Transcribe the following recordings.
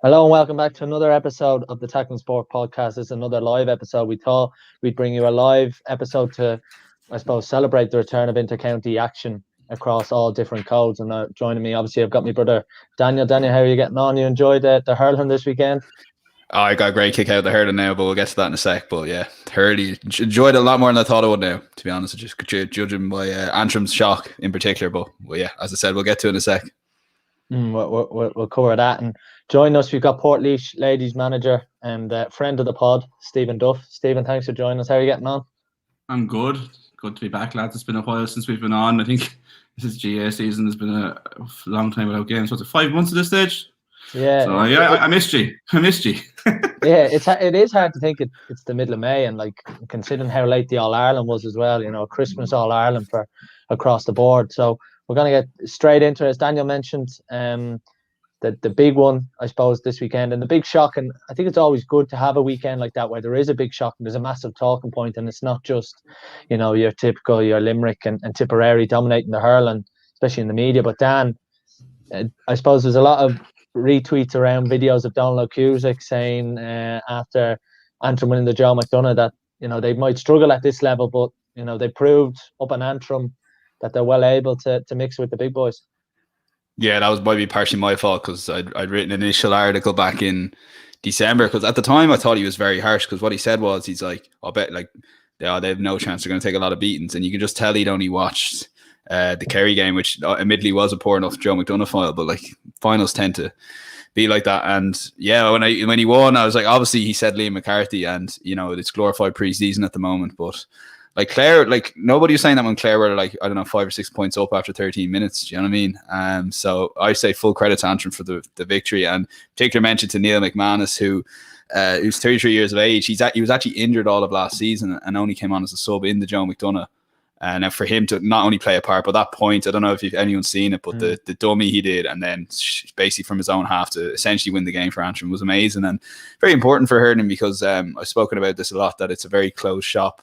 Hello and welcome back to another episode of the Tackling Sport podcast. It's another live episode. We thought we'd bring you a live episode to, I suppose, celebrate the return of inter-county action across all different codes. And joining me, obviously, I've got my brother Daniel. Daniel, how are you getting on? You enjoyed the hurling this weekend? Oh, I got a great kick out of the hurling now, but we'll get to that in a sec. But yeah, hurling enjoyed it a lot more than I thought I would now, to be honest, just judging by Antrim's shock in particular. But well, yeah, as I said, we'll get to it in a sec. We'll cover that. And joining us, we've got Portlaoise Ladies manager and friend of the pod, Stephen Duff. Stephen, thanks for joining us. How are you getting on? I'm good. Good to be back, lads. It's been a while since we've been on. I think this is GA season. It's been a long time without games. What's it, 5 months at this stage? Yeah. So I missed you. Yeah, it is hard to think it's the middle of May, and like considering how late the All Ireland was as well. You know, Christmas All Ireland for across the board. So we're going to get straight into it. As Daniel mentioned, the big one, I suppose, this weekend, and the big shock. And I think it's always good to have a weekend like that where there is a big shock and there's a massive talking point, and it's not just, you know, your typical, your Limerick and Tipperary dominating the hurling, especially in the media. But Dan, I suppose there's a lot of retweets around videos of Donald Cusack saying after Antrim winning the Joe McDonagh that, you know, they might struggle at this level, but, you know, they proved up in Antrim that they're well able to mix with the big boys. Yeah, that might be partially my fault, because I'd written an initial article back in December, because at the time I thought he was very harsh, because what he said was, he's like, I'll bet like they have no chance, they're going to take a lot of beatings, and you can just tell he'd only watched the Kerry game, which admittedly was a poor enough Joe McDonagh final, but like finals tend to be like that. And yeah, when he won, I was like, obviously he said Liam McCarthy, and you know, it's glorified pre-season at the moment, but like Clare, like nobody was saying that when Clare were like, I don't know, 5 or 6 points up after 13 minutes. Do you know what I mean? So I say full credit to Antrim for the victory, and particular mention to Neil Mcmanus, who's 33 years of age. He was actually injured all of last season and only came on as a sub in the Joe McDonagh. And now for him to not only play a part, but that point, I don't know if anyone's seen it, but the dummy he did, and then basically from his own half to essentially win the game for Antrim was amazing and very important for hurling, because I've spoken about this a lot, that it's a very closed shop.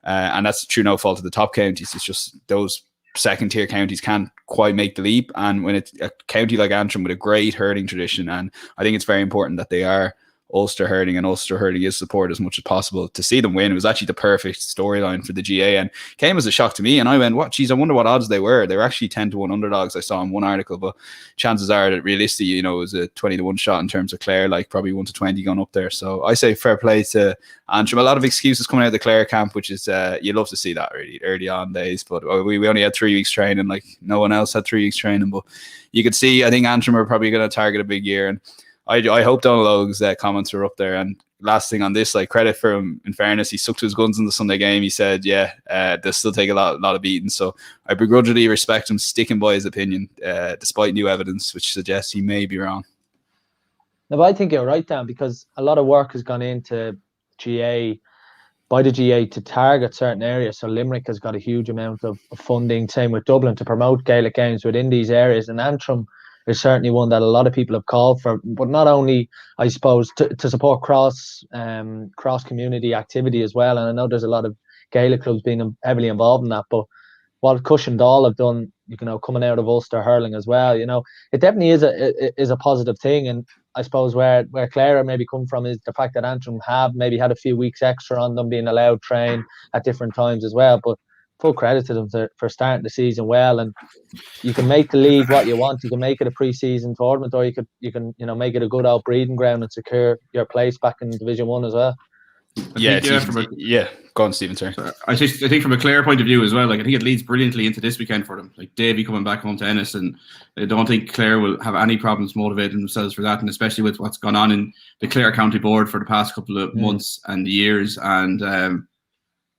And that's true no fault of the top counties. It's just those second tier counties can't quite make the leap. And when it's a county like Antrim with a great hurling tradition, and I think it's very important that they are Ulster hurling, and Ulster hurling is supported as much as possible. To see them win, it was actually the perfect storyline for the GA, and came as a shock to me. And I went, what? Geez, I wonder what odds they were. They were actually 10-1 underdogs, I saw in one article, but chances are that realistically, you know, it was a 20-1 shot in terms of Clare, like probably 1-20 going up there. So I say fair play to Antrim. A lot of excuses coming out of the Clare camp, which is you love to see that really early on days. But we only had 3 weeks training, like no one else had 3 weeks training. But you could see, I think Antrim are probably going to target a big year, and I hope Donald Ogue's comments are up there. And last thing on this, like credit for him, in fairness, he stuck to his guns in the Sunday game. He said, yeah, they'll still take a lot of beating. So I begrudgingly respect him sticking by his opinion, despite new evidence, which suggests he may be wrong. No, but I think you're right, Dan, because a lot of work has gone into by the GA to target certain areas. So Limerick has got a huge amount of funding, same with Dublin, to promote Gaelic games within these areas. And Antrim is certainly one that a lot of people have called for, but not only, I suppose, to support cross community activity as well. And I know there's a lot of Gaelic clubs being heavily involved in that. But what Cushendall have done, you know, coming out of Ulster hurling as well, you know, it definitely is a positive thing. And I suppose where Clare maybe come from is the fact that Antrim have maybe had a few weeks extra on them, being allowed train at different times as well. But full credit to them for starting the season well. And you can make the league what you want. You can make it a pre-season tournament, or you can you know, make it a good old breeding ground and secure your place back in Division 1 as well. Go on, Stephen, sorry. I think from a Clare point of view as well, like I think it leads brilliantly into this weekend for them. Like Davy coming back home to Ennis, and I don't think Clare will have any problems motivating themselves for that, and especially with what's gone on in the Clare County Board for the past couple of months and years. And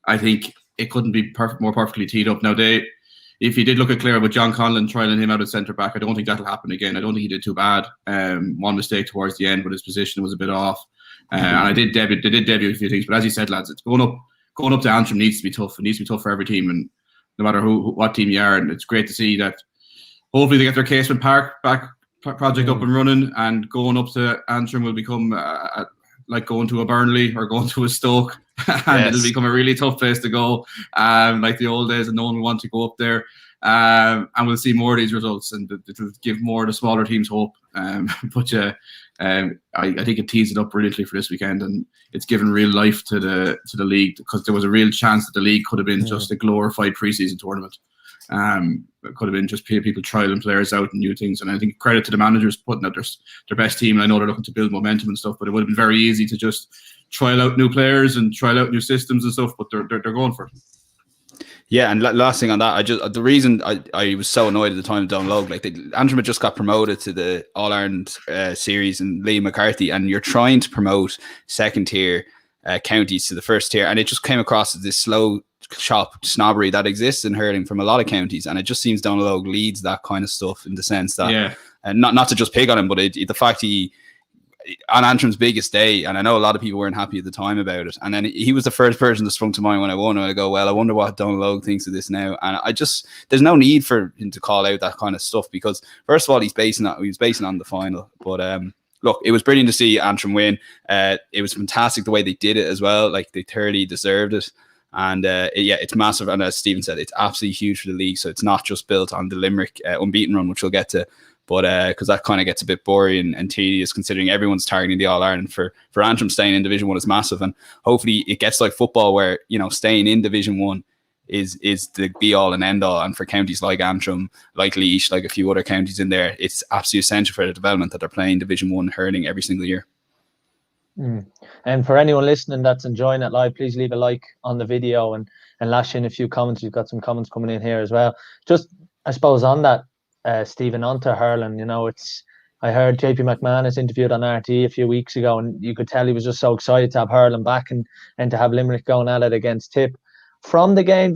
I think it couldn't be more perfectly teed up. Now, if you did look at Clare with John Conlon trialing him out at centre back, I don't think that'll happen again. I don't think he did too bad. One mistake towards the end, but his position was a bit off. And they did debut a few things. But as you said, lads, it's going up to Antrim needs to be tough. It needs to be tough for every team, and no matter what team you are. And it's great to see that hopefully they get their Casement Park project up and running, and going up to Antrim will become like going to a Burnley or going to a Stoke. And it'll become a really tough place to go, like the old days, and no one will want to go up there. And we'll see more of these results, and it'll give more of the smaller teams hope. But I think it tees it up brilliantly for this weekend, and it's given real life to the league, because there was a real chance that the league could have been just a glorified pre-season tournament. It could have been just people trialing players out and new things, and I think credit to the managers putting out their best team. And I know they're looking to build momentum and stuff, but it would have been very easy to just trial out new players and trial out new systems and stuff. But they're going for it. Yeah, and last thing on that, the reason I was so annoyed at the time of Donlogue, like Antrim had just got promoted to the All Ireland series, and Liam McCarthy, and you're trying to promote second tier counties to the first tier, and it just came across as this slow shop snobbery that exists in hurling from a lot of counties, and it just seems Donlogue leads that kind of stuff, in the sense that, and not to just pick on him, but the fact he, on Antrim's biggest day, and I know a lot of people weren't happy at the time about it, and then he was the first person that sprung to mind when I won, and I go, well, I wonder what Donlogue thinks of this now. And there's no need for him to call out that kind of stuff, because first of all, he was basing on the final. But look, it was brilliant to see Antrim win. It was fantastic the way they did it as well. Like, they thoroughly deserved it. And it's massive, and as Stephen said, it's absolutely huge for the league. So it's not just built on the Limerick unbeaten run, which we'll get to, but because that kind of gets a bit boring and tedious, considering everyone's targeting the All-Ireland. For Antrim, staying in Division 1 is massive, and hopefully it gets like football, where, you know, staying in Division 1 is the be-all and end-all. And for counties like Antrim, like Laois, like a few other counties in there, it's absolutely essential for the development that they're playing Division 1 hurling every single year. And for anyone listening that's enjoying it live, please leave a like on the video and lash in a few comments. You've got some comments coming in here as well. Just, I suppose, on that, Stephen, onto hurling, you know, I heard JP Mcmanus interviewed on RTE a few weeks ago, and you could tell he was just so excited to have hurling back and to have Limerick going at it against Tip. From the game,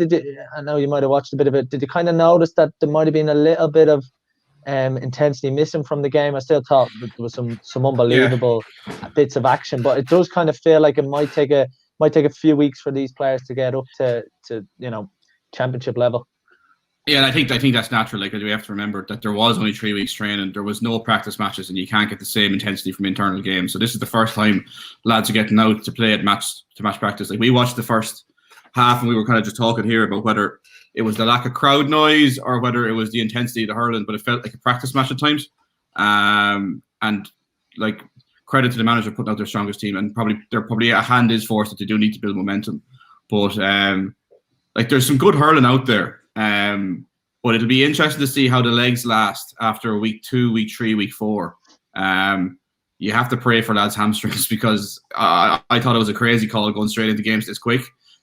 I know you might have watched a bit of it, did you kind of notice that there might have been a little bit of intensity missing from the game? I still thought there was some unbelievable bits of action, but it does kind of feel like it might take a few weeks for these players to get up to you know, championship level. Yeah, and I think that's natural. Like, we have to remember that there was only 3 weeks training, there was no practice matches, and you can't get the same intensity from internal games. So this is the first time lads are getting out to play at match practice. Like, we watched the first half, and we were kind of just talking here about whether it was the lack of crowd noise or whether it was the intensity of the hurling, but it felt like a practice match at times. And like, credit to the manager putting out their strongest team, and probably a hand is forced that they do need to build momentum. But like, there's some good hurling out there. But it'll be interesting to see how the legs last after week 2, week 3, week 4. You have to pray for lads' hamstrings, because I thought it was a crazy call going straight into games this quick,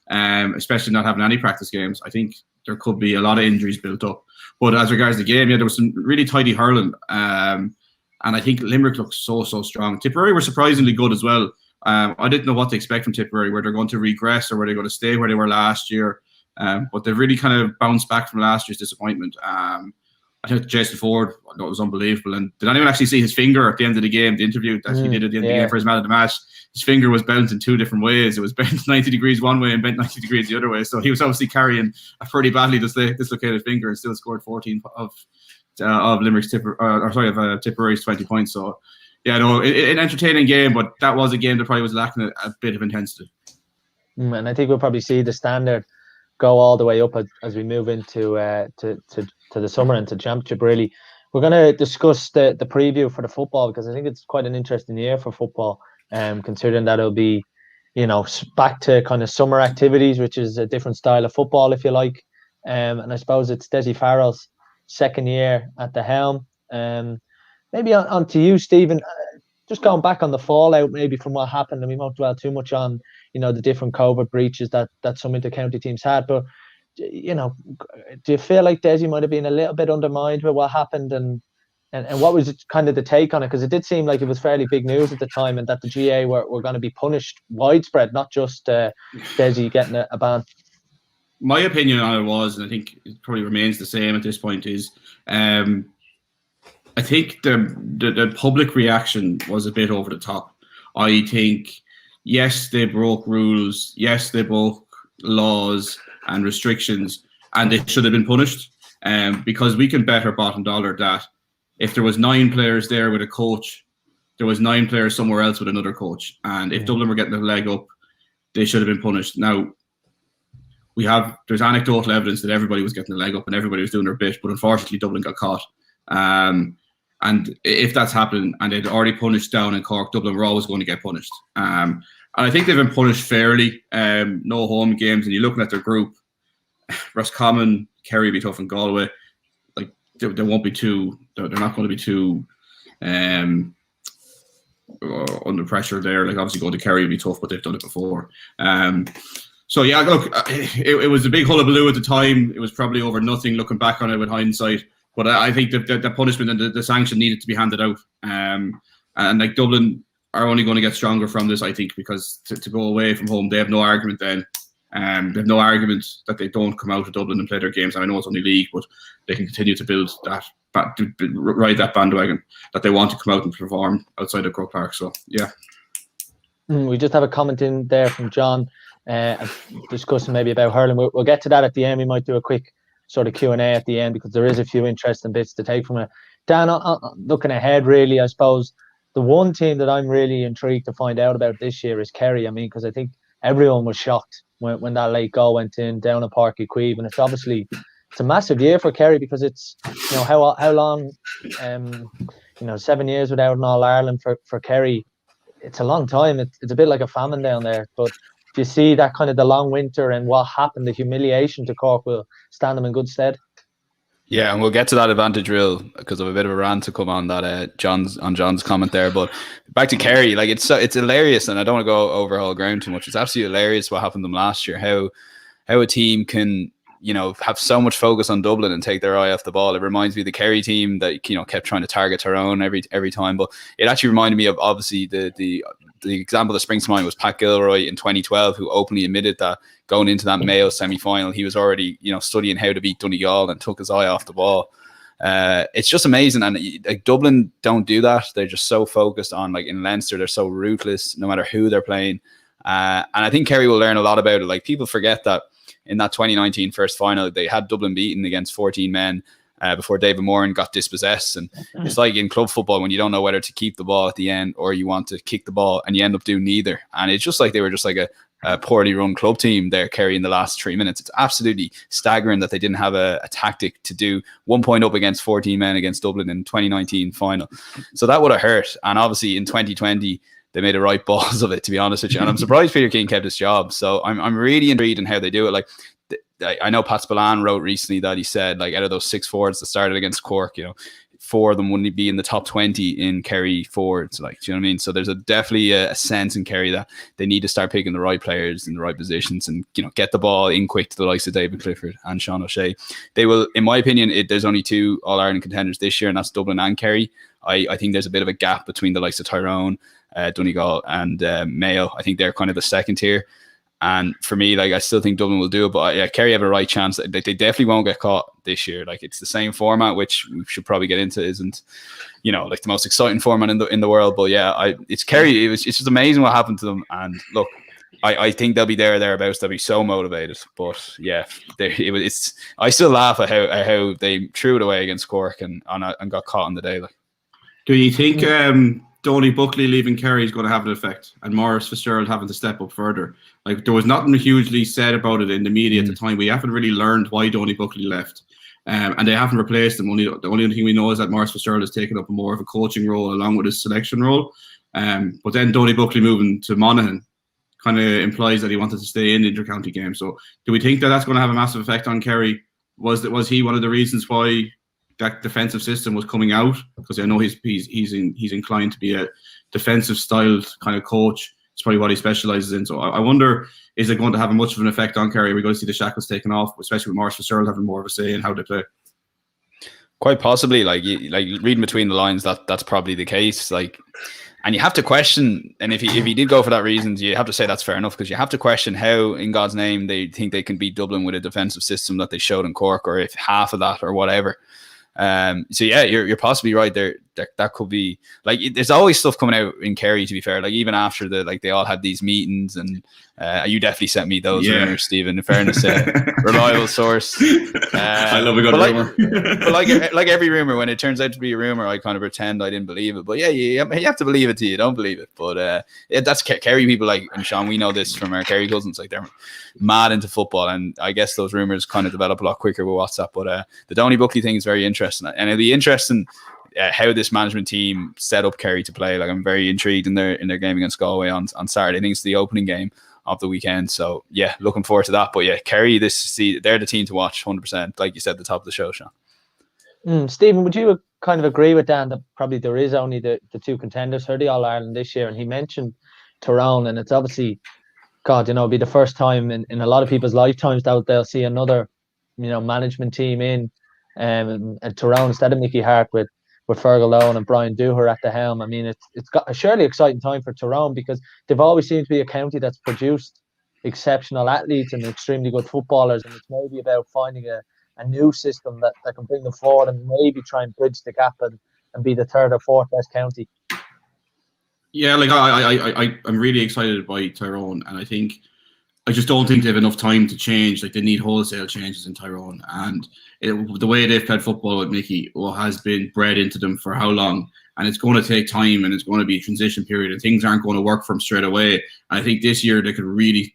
especially not having any practice games. I think there could be a lot of injuries built up. But as regards the game, there was some really tidy hurling. And I think Limerick looks so strong. Tipperary were surprisingly good as well. I didn't know what to expect from Tipperary, where they're going to regress or where they're going to stay where they were last year. But they've really kind of bounced back from last year's disappointment. I think Jason Ford, I thought it was unbelievable. And did anyone actually see his finger at the end of the game, the interview that he did at the end of the game for his man of the match? His finger was bent in 2 different ways. It was bent 90 degrees one way and bent 90 degrees the other way. So he was obviously carrying a pretty badly dislocated finger, and still scored 14 of Limerick's Tipperary's 20 points. So, yeah, no, an entertaining game, but that was a game that probably was lacking a bit of intensity. And I think we'll probably see the standard go all the way up as we move into to the summer and to championship. Really, we're going to discuss the preview for the football, because I think it's quite an interesting year for football, considering that it'll be, you know, back to kind of summer activities, which is a different style of football, if you like. And I suppose it's Desi Farrell's second year at the helm. Maybe on to you, Stephen. Just going back on the fallout, maybe from what happened, and we won't dwell too much on, you know, the different COVID breaches that some inter-county teams had. But, you know, do you feel like Desi might have been a little bit undermined with what happened, and what was kind of the take on it? Because it did seem like it was fairly big news at the time, and that the GA were going to be punished widespread, not just Desi getting a ban. My opinion on it was, and I think it probably remains the same at this point, is I think the public reaction was a bit over the top. I think, yes, they broke rules. Yes, they broke laws and restrictions, and they should have been punished. Because we can bet our bottom dollar that if there was 9 players there with a coach, there was 9 players somewhere else with another coach. And if Dublin were getting a leg up, they should have been punished. Now, there's anecdotal evidence that everybody was getting a leg up and everybody was doing their bit, but unfortunately Dublin got caught. And if that's happening and they'd already punished down in Cork, Dublin were always going to get punished. And I think they've been punished fairly. No home games, and you're looking at their group. Roscommon, Kerry be tough, and Galway. Like they won't be too. They're not going to be too under pressure there. Like obviously going to Kerry would be tough, but they've done it before. So yeah, look, it was a big hullabaloo at the time. It was probably over nothing looking back on it with hindsight. But I think that the punishment and the sanction needed to be handed out. And like Dublin are only going to get stronger from this, I think, because to go away from home, they have no argument then. They have no argument that they don't come out of Dublin and play their games. And I know it's only league, but they can continue to build that, ride that bandwagon that they want to come out and perform outside of Croke Park. So, yeah. We just have a comment in there from John discussing maybe about hurling. We'll get to that at the end. We might do a quick sort of Q&A at the end because there is a few interesting bits to take from it. Dan, looking ahead, really, I suppose the one team that I'm really intrigued to find out about this year is Kerry. I mean, because I think everyone was shocked when that late goal went in down at Páirc Uí Chaoimh, and it's a massive year for Kerry because it's, you know, how long, 7 years without an All-Ireland for Kerry. It's a long time. It's a bit like a famine down there, but do you see that kind of the long winter and what happened, the humiliation to Cork will stand them in good stead? Yeah, and we'll get to that advantage rule because of a bit of a rant to come on that John's comment there. But back to Kerry, like it's hilarious, and I don't want to go over all ground too much. It's absolutely hilarious what happened to them last year. How a team can, you know, have so much focus on Dublin and take their eye off the ball. It reminds me of the Kerry team that, you know, kept trying to target Tyrone every time. But it actually reminded me of obviously the example that springs to mind was Pat Gilroy in 2012, who openly admitted that going into that Mayo semi-final, he was already, you know, studying how to beat Donegal and took his eye off the ball. It's just amazing. And like Dublin don't do that. They're just so focused on, like in Leinster, they're so ruthless no matter who they're playing. And I think Kerry will learn a lot about it. Like people forget that in that 2019 first final, they had Dublin beaten against 14 men before David Moran got dispossessed. And it's like in club football when you don't know whether to keep the ball at the end or you want to kick the ball and you end up doing neither. And it's just like they were just like a poorly run club team there, Kerry, in the last 3 minutes. It's absolutely staggering that they didn't have a tactic to do 1 point up against 14 men against Dublin in 2019 final. So that would have hurt. And obviously in 2020, they made a right balls of it, to be honest with you. And I'm surprised Peter King kept his job. So I'm really intrigued in how they do it. Like, I know Pat Spillane wrote recently that he said, like, out of those 6 forwards that started against Cork, you know, 4 of them wouldn't be in the top 20 in Kerry forwards. Like, do you know what I mean? So there's definitely a sense in Kerry that they need to start picking the right players in the right positions and, you know, get the ball in quick to the likes of David Clifford and Sean O'Shea. They will, in my opinion, there's only 2 All-Ireland contenders this year, and that's Dublin and Kerry. I think there's a bit of a gap between the likes of Tyrone, Donegal and Mayo. I think they're kind of the second tier. And for me, like, I still think Dublin will do it, but yeah, Kerry have a right chance. They definitely won't get caught this year. Like, it's the same format, which we should probably get into, isn't, you know, like the most exciting format in the world. But yeah, it's Kerry. It's just amazing what happened to them. And look, I think they'll be thereabouts. They'll be so motivated. But yeah, I still laugh at how they threw it away against Cork and got caught on the day. Like, do you think Donny Buckley leaving Kerry is going to have an effect, and Maurice Fitzgerald having to step up further? Like, there was nothing hugely said about it in the media at the time. We haven't really learned why Donny Buckley left, and they haven't replaced him. The only thing we know is that Maurice Fitzgerald has taken up more of a coaching role along with his selection role. But then Donny Buckley moving to Monaghan kind of implies that he wanted to stay in the inter-county game. So do we think that that's going to have a massive effect on Kerry? Was he one of the reasons why that defensive system was coming out? Because I know he's inclined to be a defensive styled kind of coach. It's probably what he specialises in. So I wonder, is it going to have much of an effect on Kerry? We're going to see the shackles taken off, especially with Maurice Fitzgerald having more of a say in how they play. Quite possibly, like reading between the lines, that's probably the case. Like, and you have to question, and if he did go for that reason, you have to say that's fair enough, because you have to question how, in God's name, they think they can beat Dublin with a defensive system that they showed in Cork, or if half of that or whatever. So yeah, you're possibly right. that could be like, there's always stuff coming out in Kerry, to be fair. Like even after they all had these meetings, and you definitely sent me those rumors, Stephen. In fairness, reliable source. I love a good rumor. But like every rumor, when it turns out to be a rumor, I kind of pretend I didn't believe it. But yeah, you have to believe it till you don't believe it. But that's Kerry people, like, and Sean, we know this from our Kerry cousins. Like, they're mad into football, and I guess those rumors kind of develop a lot quicker with WhatsApp. But the Donny Buckley thing is very interesting, and it'll be interesting how this management team set up Kerry to play. Like, I'm very intrigued in their game against Galway on Saturday. I think it's the opening game of the weekend, so yeah, looking forward to that. But yeah, Kerry, they're the team to watch, 100%. Like you said at the top of the show, Sean. Stephen, would you kind of agree with Dan that probably there is only the two contenders for the All-Ireland this year? And he mentioned Tyrone, and it's obviously, God, it'll be the first time in a lot of people's lifetimes that they'll see another, management team in at Tyrone instead of Mickey Hart with Fergal Lohan and Brian Dooher at the helm. I mean, it's got a surely exciting time for Tyrone, because they've always seemed to be a county that's produced exceptional athletes and extremely good footballers, and it's maybe about finding a new system that can bring them forward and maybe try and bridge the gap and be the third or fourth best county. Yeah, like I'm really excited by Tyrone, and I just don't think they have enough time to change. Like, they need wholesale changes in Tyrone, and the way they've played football with Mickey has been bred into them for how long, and it's going to take time, and it's going to be a transition period, and things aren't going to work for them straight away. And I think this year it'll really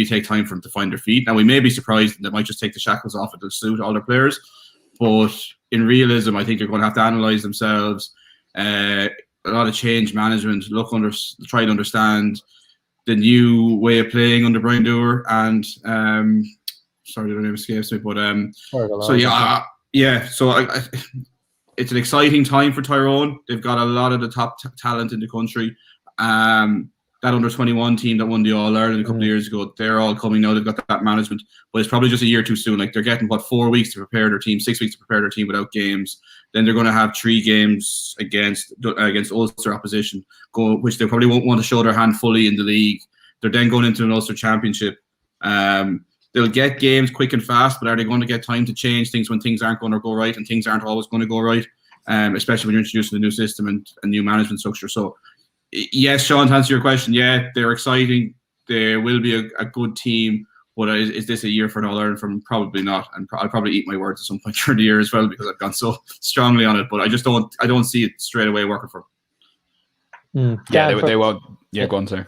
take time for them to find their feet. Now, we may be surprised, and they might just take the shackles off. It'll suit all their players, but in realism, I think they're going to have to analyse themselves. A lot of change management, try to understand the new way of playing under Brian Dooher, and sorry, the name escapes me, but it's an exciting time for Tyrone. They've got a lot of the top talent in the country. That under-21 team that won the All-Ireland a couple of years ago, they're all coming now. They've got that management, but it's probably just a year too soon. Like, they're getting 4 weeks to prepare their team, 6 weeks to prepare their team without games. Then they're going to have 3 games against Ulster opposition, which they probably won't want to show their hand fully in the league. They're then going into an Ulster Championship. They'll get games quick and fast, but are they going to get time to change things when things aren't going to go right, and things aren't always going to go right, especially when you're introducing a new system and a new management structure? So, yes, Sean, to answer your question, yeah, they're exciting. There will be a good team, but is this a year for an All-Ireland for them? Probably not, and I'll probably eat my words at some point during the year as well, because I've gone so strongly on it. But I don't see it straight away working for them. Yeah, they won't. Yeah, go on, sir.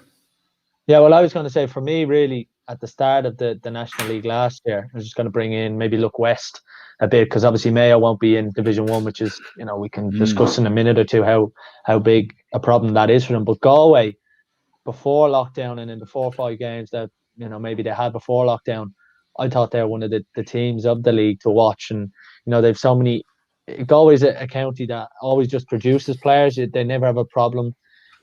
Yeah, well, I was going to say, for me, really, at the start of the National League last year, I was just going to bring in, maybe look west a bit, because obviously Mayo won't be in Division 1, which is, we can discuss in a minute or two how big a problem that is for them. But Galway, before lockdown and in the 4 or 5 games that, maybe they had before lockdown, I thought they were one of the teams of the league to watch. And, they've so many. Galway's a county that always just produces players. They never have a problem.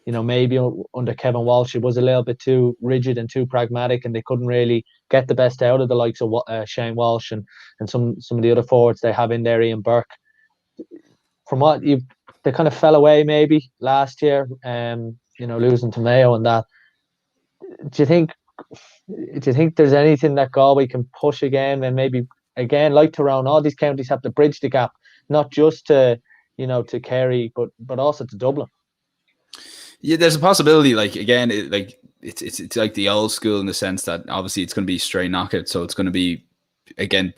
Maybe under Kevin Walsh, it was a little bit too rigid and too pragmatic, and they couldn't really get the best out of the likes of Shane Walsh and some of the other forwards they have in there, Ian Burke. From what they kind of fell away maybe last year, losing to Mayo and that. Do you think there's anything that Galway can push again, and maybe again, like Tyrone, all these counties have to bridge the gap, not just to Kerry, but also to Dublin? Yeah, there's a possibility. Like, again, it's like the old school in the sense that obviously it's going to be straight knockout, so it's going to be again,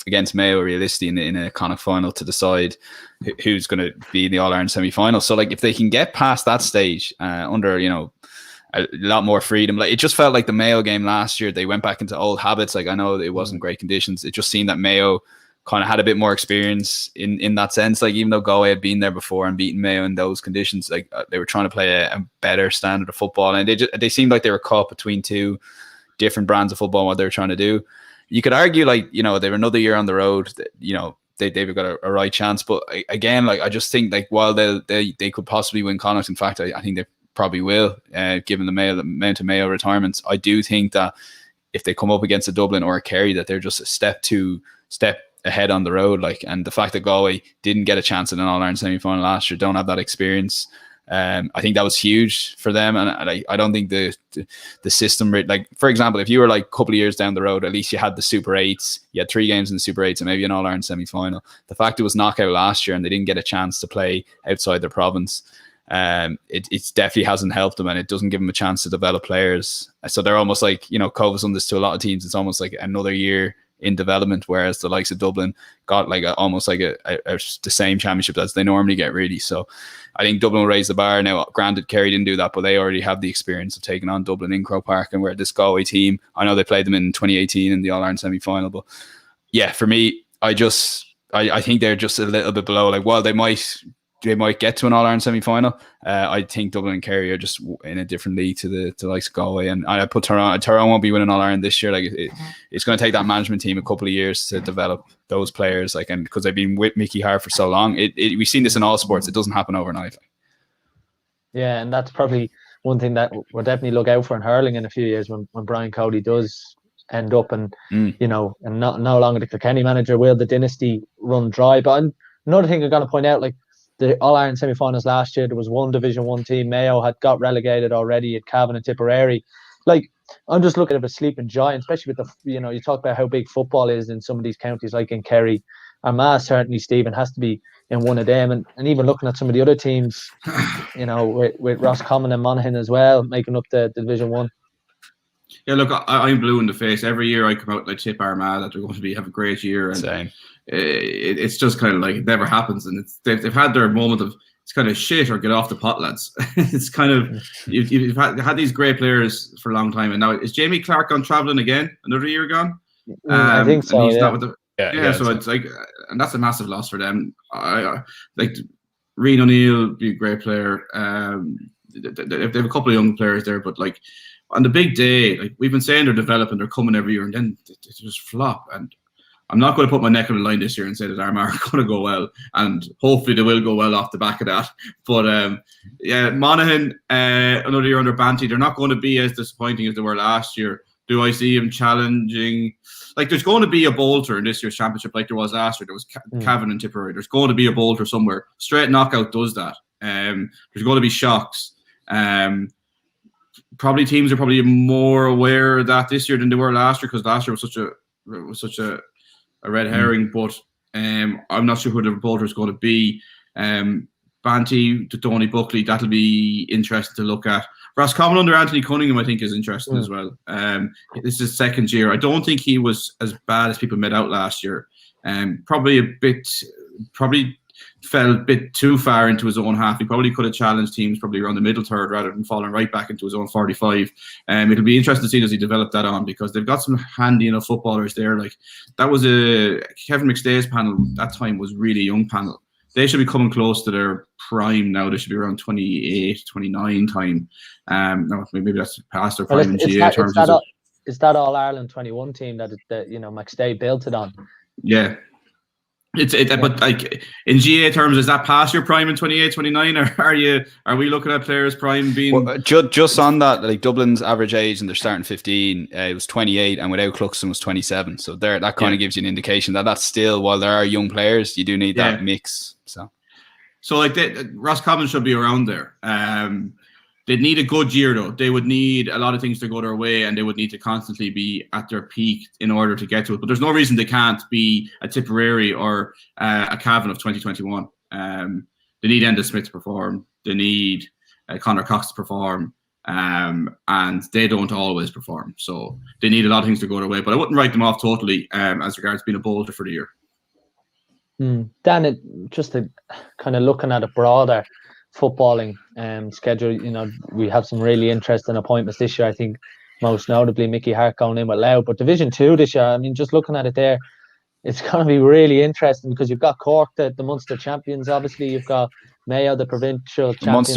against Mayo realistically in a Connacht final to decide who's going to be in the All-Ireland semi-final. So, like, if they can get past that stage under a lot more freedom, like, it just felt like the Mayo game last year, they went back into old habits. Like, I know it wasn't great conditions. It just seemed that Mayo kind of had a bit more experience in that sense. Like, even though Galway had been there before and beaten Mayo in those conditions, like, they were trying to play a better standard of football, and they seemed like they were caught between two different brands of football. What they were trying to do, you could argue, like, they were another year on the road. They've got a right chance, but again, like, I just think, like, while they could possibly win Connacht, in fact, I think they probably will, given the amount of Mayo retirements. I do think that if they come up against a Dublin or a Kerry, that they're just a step ahead on the road, like, and the fact that Galway didn't get a chance in an All-Ireland semi-final last year, don't have that experience, I think that was huge for them, and I don't think the system, like for example, if you were like a couple of years down the road, at least you had the Super 8s, you had 3 games in the Super 8s and maybe an All-Ireland semi-final. The fact it was knockout last year and they didn't get a chance to play outside their province, it definitely hasn't helped them, and it doesn't give them a chance to develop players. So they're almost like, Cove's done this to a lot of teams. It's almost like another year in development, whereas the likes of Dublin got like almost like the same championship as they normally get, really. So I think Dublin will raise the bar. Now, granted, Kerry didn't do that, but they already have the experience of taking on Dublin in Croke Park, and where this Galway team, I know they played them in 2018 in the All-Ireland semi-final, but yeah, for me, I think they're just a little bit below. Like, while they might get to an All-Ireland semi-final, I think Dublin and Kerry are just in a different league to the likes of Galway. And I put Tyrone won't be winning All-Ireland this year. Like, it's going to take that management team a couple of years to develop those players. Like, and because they've been with Mickey Hart for so long, we've seen this in all sports. It doesn't happen overnight. Yeah, and that's probably one thing that we'll definitely look out for in hurling in a few years when Brian Cody does end up and and no longer the Kilkenny manager. Will the dynasty run dry? But another thing I'm going to point out, like, the All-Ireland semi-finals last year, there was one Division 1 team. Mayo had got relegated already at Cavan and Tipperary. Like, I'm just looking at a sleeping giant, especially with you talk about how big football is in some of these counties, like in Kerry. Armagh, certainly, Stephen, has to be in one of them. And even looking at some of the other teams, with Roscommon and Monaghan as well, making up the Division 1. Yeah, look, I'm blue in the face. Every year I come out and I tip Armagh that they're going to have a great year. And same. It's just kind of like it never happens, and they've had their moment of it's kind of shit or get off the pot, lads. It's kind of you've had these great players for a long time, and now is Jamie Clark gone travelling again? Another year gone? I think so. And he's yeah. not with the, so it's like, and that's a massive loss for them. I like Rian O'Neill, be a great player. They have a couple of young players there, but like on the big day, like we've been saying, they're developing, they're coming every year, and then they just flop. And I'm not going to put my neck on the line this year and say that Armagh are going to go well, and hopefully they will go well off the back of that. But yeah, Monaghan, another year under Banty, they're not going to be as disappointing as they were last year. Do I see him challenging? Like, there's going to be a bolter in this year's championship, like there was last year. There was Cavan and Tipperary. There's going to be a bolter somewhere. Straight knockout does that. There's going to be shocks. Probably teams are probably more aware of that this year than they were last year, because last year was such a red herring. But I'm not sure who the bolter is going to be. Banty to Tony Buckley, that'll be interesting to look at. Roscommon under Anthony Cunningham, I think, is interesting as well. This is his second year. I don't think he was as bad as people made out last year. Probably fell a bit too far into his own half. He probably could have challenged teams probably around the middle third rather than falling right back into his own 45. It'll be interesting to see, does he develop that on, because they've got some handy enough footballers there. Like, that was a Kevin McStay's panel that time was really young panel. They should be coming close to their prime now. They should be around 28, 29 time. No, maybe that's past their prime in GA terms. Is that All Ireland 21 team that McStay built it on? Yeah. But like in GA terms, is that past your prime in 28, 29, or are we looking at players' prime being? Well, just on that, like Dublin's average age and they're starting 15, it was 28, and without Cluxton was 27. So that kind of gives you an indication that that's still, while there are young players, you do need that mix. So like Roscommon should be around there. They'd need a good year, though. They would need a lot of things to go their way, and they would need to constantly be at their peak in order to get to it. But there's no reason they can't be a Tipperary or a Cavan of 2021. They need Enda Smith to perform. They need Conor Cox to perform. And they don't always perform. So they need a lot of things to go their way. But I wouldn't write them off totally as regards being a bolter for the year. Dan, just to kind of looking at a broader footballing schedule, we have some really interesting appointments this year. I think most notably Mickey Hart going in with Louth, but Division 2 this year, I mean, just looking at it there, it's going to be really interesting because you've got Cork, the Munster champions, obviously you've got Mayo, the provincial champions.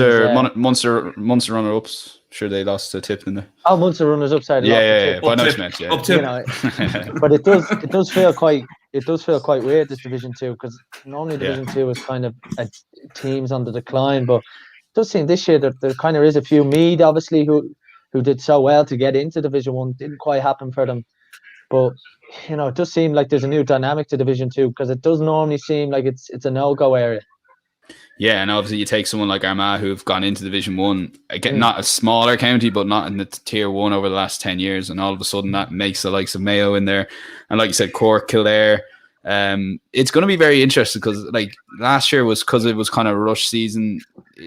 Munster runner-ups. Sure, they lost to Tipton there. Oh, Munster runners-up side. Yeah. But it does feel quite weird, this Division 2, because normally Division 2 is kind of teams on the decline, but it does seem this year that there kind of is a few. Meath, obviously, who did so well to get into Division 1, didn't quite happen for them. But it does seem like there's a new dynamic to Division 2, because it does normally seem like it's a no-go area. Yeah, and obviously you take someone like Armagh who've gone into Division 1, again, not a smaller county, but not in the Tier 1 over the last 10 years, and all of a sudden that makes the likes of Mayo in there. And like you said, Cork, Kildare. It's going to be very interesting because like last year was because it was kind of a rush season.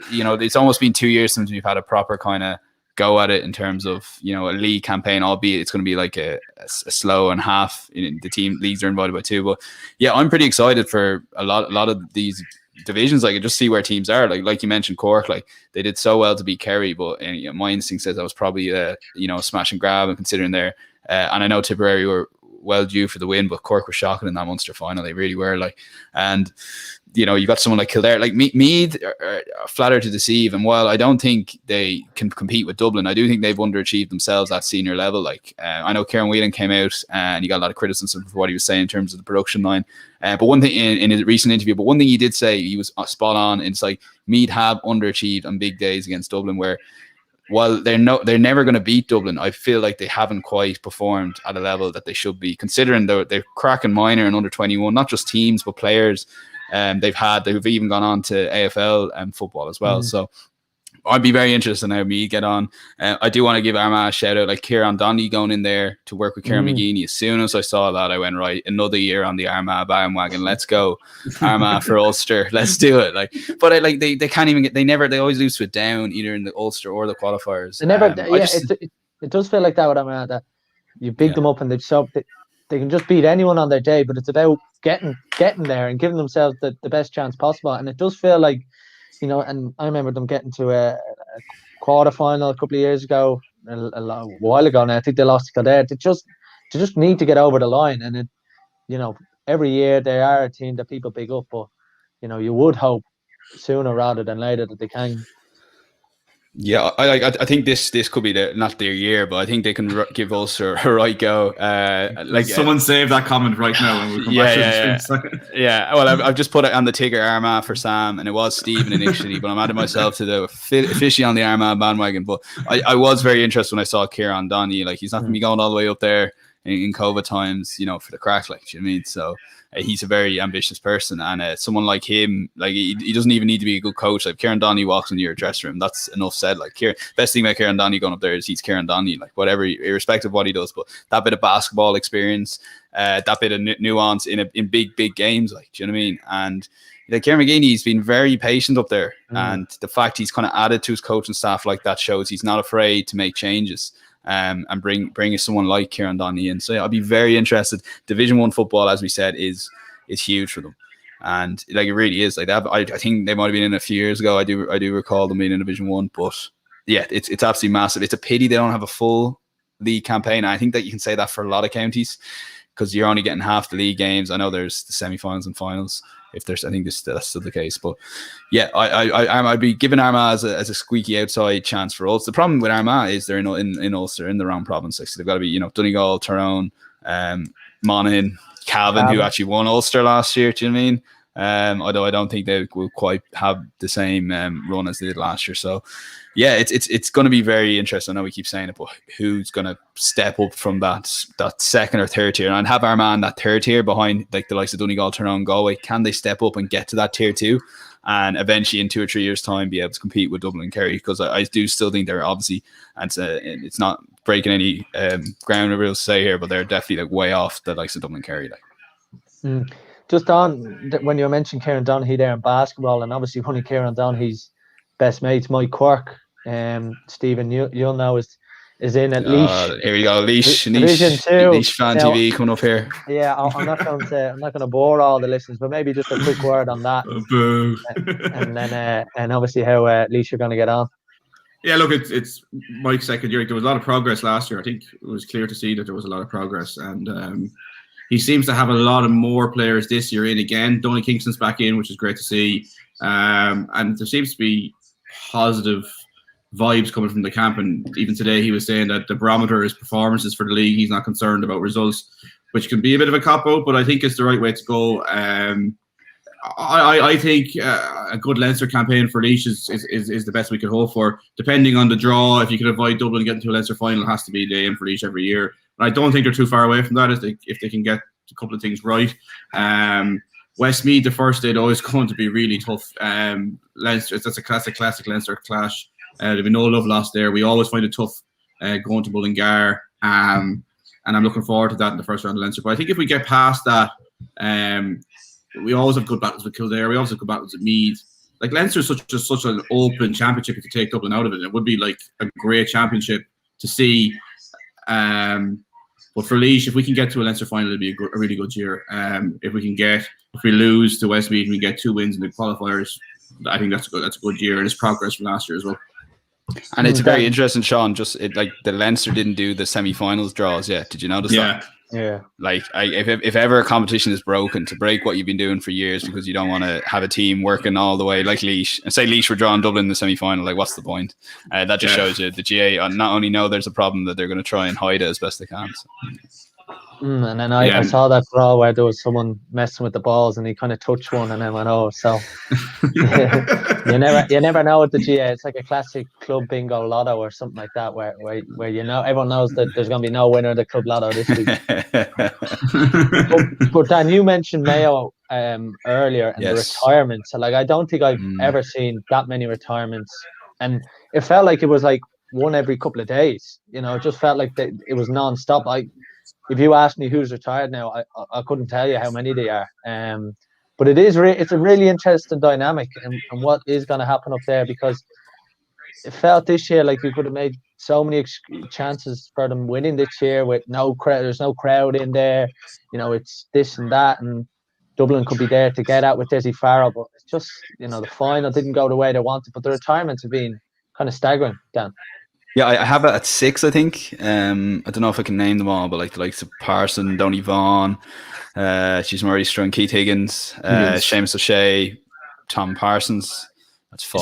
You know, it's almost been 2 years since we've had a proper kind of go at it in terms of, you know, a league campaign, albeit it's going to be like a slow and half. In the team leagues are invited by 2, but yeah, I'm pretty excited for a lot of these divisions. Like, I just see where teams are. Like you mentioned, Cork, like they did so well to beat Kerry, but you know, my instinct says that was probably a smash and grab, and considering they're and I know Tipperary were well due for the win, but Cork were shocking in that Munster final. They really were. Like, and you know, you got someone like Kildare, like Meath are flattered to deceive. And while I don't think they can compete with Dublin, I do think they've underachieved themselves at senior level. Like, I know Kieran Whelan came out and he got a lot of criticism for what he was saying in terms of the production line. But one thing in his recent interview, but one thing he did say, he was spot on. And it's like Meath have underachieved on big days against Dublin, where while they're never going to beat Dublin, I feel like they haven't quite performed at a level that they should be, considering they're cracking minor and under 21, not just teams but players. They've even gone on to AFL football as well. So I'd be very interested in how me get on. I do want to give Armagh a shout out, like Kieran Donnelly going in there to work with Kieran McGeaney. As soon as I saw that, I went, right, another year on the Armagh bandwagon. Let's go, Armagh for Ulster. Let's do it. Like, but they can't even get. They always lose to it down either in the Ulster or the qualifiers. They never. It does feel like that with Armagh, that you big them up and they can just beat anyone on their day, but it's about getting there and giving themselves the best chance possible. And it does feel like, you know, and I remember them getting to a quarter-final a couple of years ago, a while ago now. I think they lost to Kildare. They just need to get over the line. And, you know, every year they are a team that people pick up, but, you know, you would hope sooner rather than later that they can. Yeah, I think this could be not their year, but I think they can give Ulster a right go. Like someone save that comment right now when we come back to the yeah. Well, I've just put it on the ticker Armagh for Sam, and it was Stephen initially, but I'm adding myself to the officially on the Armagh bandwagon. But I was very interested when I saw Kieran Donnelly. Like, he's not going to be going all the way up there in COVID times, you know, for the crack. Like, do you know what I mean? So he's a very ambitious person, and someone like him, like he doesn't even need to be a good coach. Like, Kieran Donnelly walks into your dressing room, that's enough said. Like, best thing about Kieran Donnelly going up there is he's Kieran Donnelly, like whatever, irrespective of what he does. But that bit of basketball experience, that bit of nuance in big games, like, do you know what I mean? And like, Kieran McGeaney's been very patient up there, and the fact he's kind of added to his coaching staff like that shows he's not afraid to make changes. And bring someone like Kieran Donnelly in. So yeah, I'll be very interested. Division 1 football, as we said, is huge for them, and like, it really is. Like, I think they might have been in a few years ago. I do recall them being in Division 1, but yeah, it's absolutely massive. It's a pity they don't have a full league campaign. I think that you can say that for a lot of counties, because you're only getting half the league games. I know there's the semi-finals and finals. I think that's still the case, but yeah, I'd be giving Armagh as a squeaky outside chance for Ulster. The problem with Armagh is they're in Ulster, in the round province. So they've got to be, you know, Donegal, Tyrone, Monaghan, Cavan, who actually won Ulster last year. Do you know what I mean? Although I don't think they will quite have the same run as they did last year. So yeah, it's going to be very interesting. I know we keep saying it, but who's going to step up from that second or third tier? And have Armagh in that third tier behind, like, the likes of Donegal, Tyrone, Galway? Can they step up and get to that tier 2, and eventually in 2 or 3 years' time be able to compete with Dublin and Kerry? Because I do still think they're obviously, and it's not breaking any ground rules to say here, but they're definitely like way off the likes of Dublin and Kerry. Like. Just on when you mentioned Kieran Donnelly there in basketball, and obviously one of Kieran Donnelly's best mates, Mike Quirk, Stephen, you'll know is in at Laois. Here we go, Laois fan TV coming up here. Yeah, I'm not going to bore all the listeners, but maybe just a quick word on that, and then and obviously how Laois are going to get on. Yeah, look, it's Mike's second year. There was a lot of progress last year. I think it was clear to see that there was a lot of progress, and he seems to have a lot of more players this year in again. Donny Kingston's back in, which is great to see. And there seems to be positive vibes coming from the camp. And even today he was saying that the barometer is performances for the league. He's not concerned about results, which can be a bit of a cop-out, but I think it's the right way to go. I think a good Leinster campaign for Laois is the best we could hope for. Depending on the draw, if you could avoid Dublin getting to a Leinster final, it has to be the aim for Laois every year. I don't think they're too far away from that if they can get a couple of things right. Westmeath, the first day, though, is going to be really tough. Leinster, that's a classic Leinster clash. There'll be no love lost there. We always find it tough going to Mullingar. And I'm looking forward to that in the first round of Leinster. But I think if we get past that, we always have good battles with Kildare. We always have good battles with Meath. Like, Leinster is such an open championship if you take Dublin out of it. It would be like a great championship to see. But for Laois, if we can get to a Leinster final, it'll be a really good year. If we lose to Westmeath and we get 2 wins in the qualifiers, I think that's a good year, and it's progress from last year as well. And it's very interesting, Sean. Like the Leinster didn't do the semi-finals draws yet. Did you notice that? Yeah. Like, if ever a competition is broken, to break what you've been doing for years because you don't want to have a team working all the way, like Laois, and say Laois were drawing Dublin in the semi-final. Like, what's the point? That just shows you the GA not only know there's a problem, that they're going to try and hide it as best they can. So. And then I saw that draw where there was someone messing with the balls and he kind of touched one and then went, oh, so you never know with the GA. It's like a classic club bingo lotto or something like that where you know, everyone knows that there's going to be no winner of the club lotto this week. but Dan, you mentioned Mayo earlier and the retirement. So like, I don't think I've ever seen that many retirements, and it felt like it was like one every couple of days. You know, it just felt like it was non-stop. If you ask me who's retired now, I couldn't tell you how many they are. But it's a really interesting dynamic and what is going to happen up there, because it felt this year like we could have made so many chances for them winning this year with no crowd. There's no crowd in there. You know, it's this and that, and Dublin could be there to get at with Dessie Farrell. But it's just, you know, the final didn't go the way they wanted. But the retirements have been kind of staggering, Dan. Yeah, I have it at 6, I think. I don't know if I can name them all, but like the likes of Parson, Donny Vaughan, she's already strong, Keith Higgins, Seamus O'Shea, Tom Parsons. That's 5.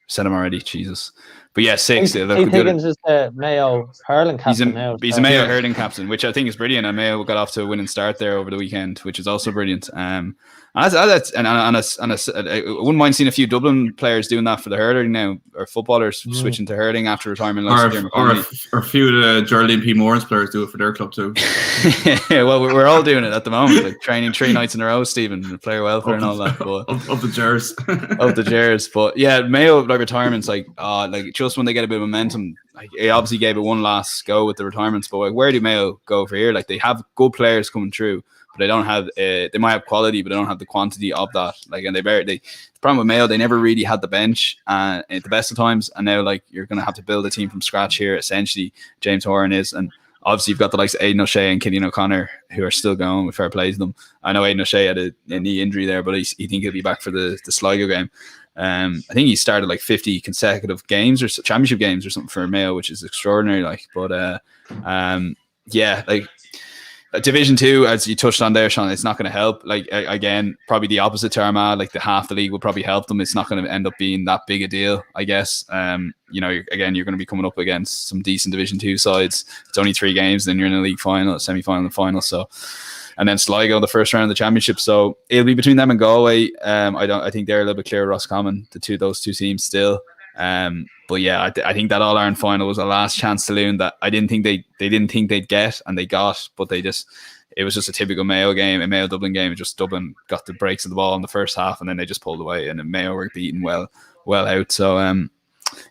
Said him already, Jesus. But yeah, 6. Keith Higgins is the Mayo hurling captain now. He's a Mayo hurling captain, which I think is brilliant. And Mayo got off to a winning start there over the weekend, which is also brilliant. I wouldn't mind seeing a few Dublin players doing that for the hurling now, or footballers switching to hurling after retirement. Or a few of the Geraldine P. Moran's players do it for their club too. Well, we're all doing it at the moment, like training 3 nights in a row, Stephen, player welfare and all that. But of the Gers. Of the Gers. But yeah, Mayo, like, retirement's like just when they get a bit of momentum, like, they obviously gave it one last go with the retirements, but like, where do Mayo go for here? Like, they have good players coming through, but they don't have they might have quality, but they don't have the quantity of that. Like, and the problem with Mayo, they never really had the bench at the best of times, and now, like, you're going to have to build a team from scratch here. Essentially, James Horan is, and obviously you've got the likes of Aidan O'Shea and Killian O'Connor who are still going, with fair play to them. I know Aidan O'Shea had a knee injury there, but he think he'll be back for the Sligo game. I think he started like 50 consecutive games or championship games or something for Mayo, which is extraordinary. Like, but yeah, like, Division 2, as you touched on there, Sean, it's not going to help. Like, again, probably the opposite to Armagh. Like, the half the league will probably help them. It's not going to end up being that big a deal, I guess. You know, again, you're going to be coming up against some decent Division 2 sides. It's only 3 games, then you're in a league final, a semi-final, and final. So, and then Sligo, the first round of the championship. So it'll be between them and Galway. I think they're a little bit clear of Roscommon, those two teams still. But yeah, I think that All-Ireland final was a last chance saloon that I didn't think they'd get, and they got, but it was just a typical Mayo game, a Mayo Dublin game. Just Dublin got the breaks of the ball in the first half, and then they just pulled away, and then Mayo were beaten well out. So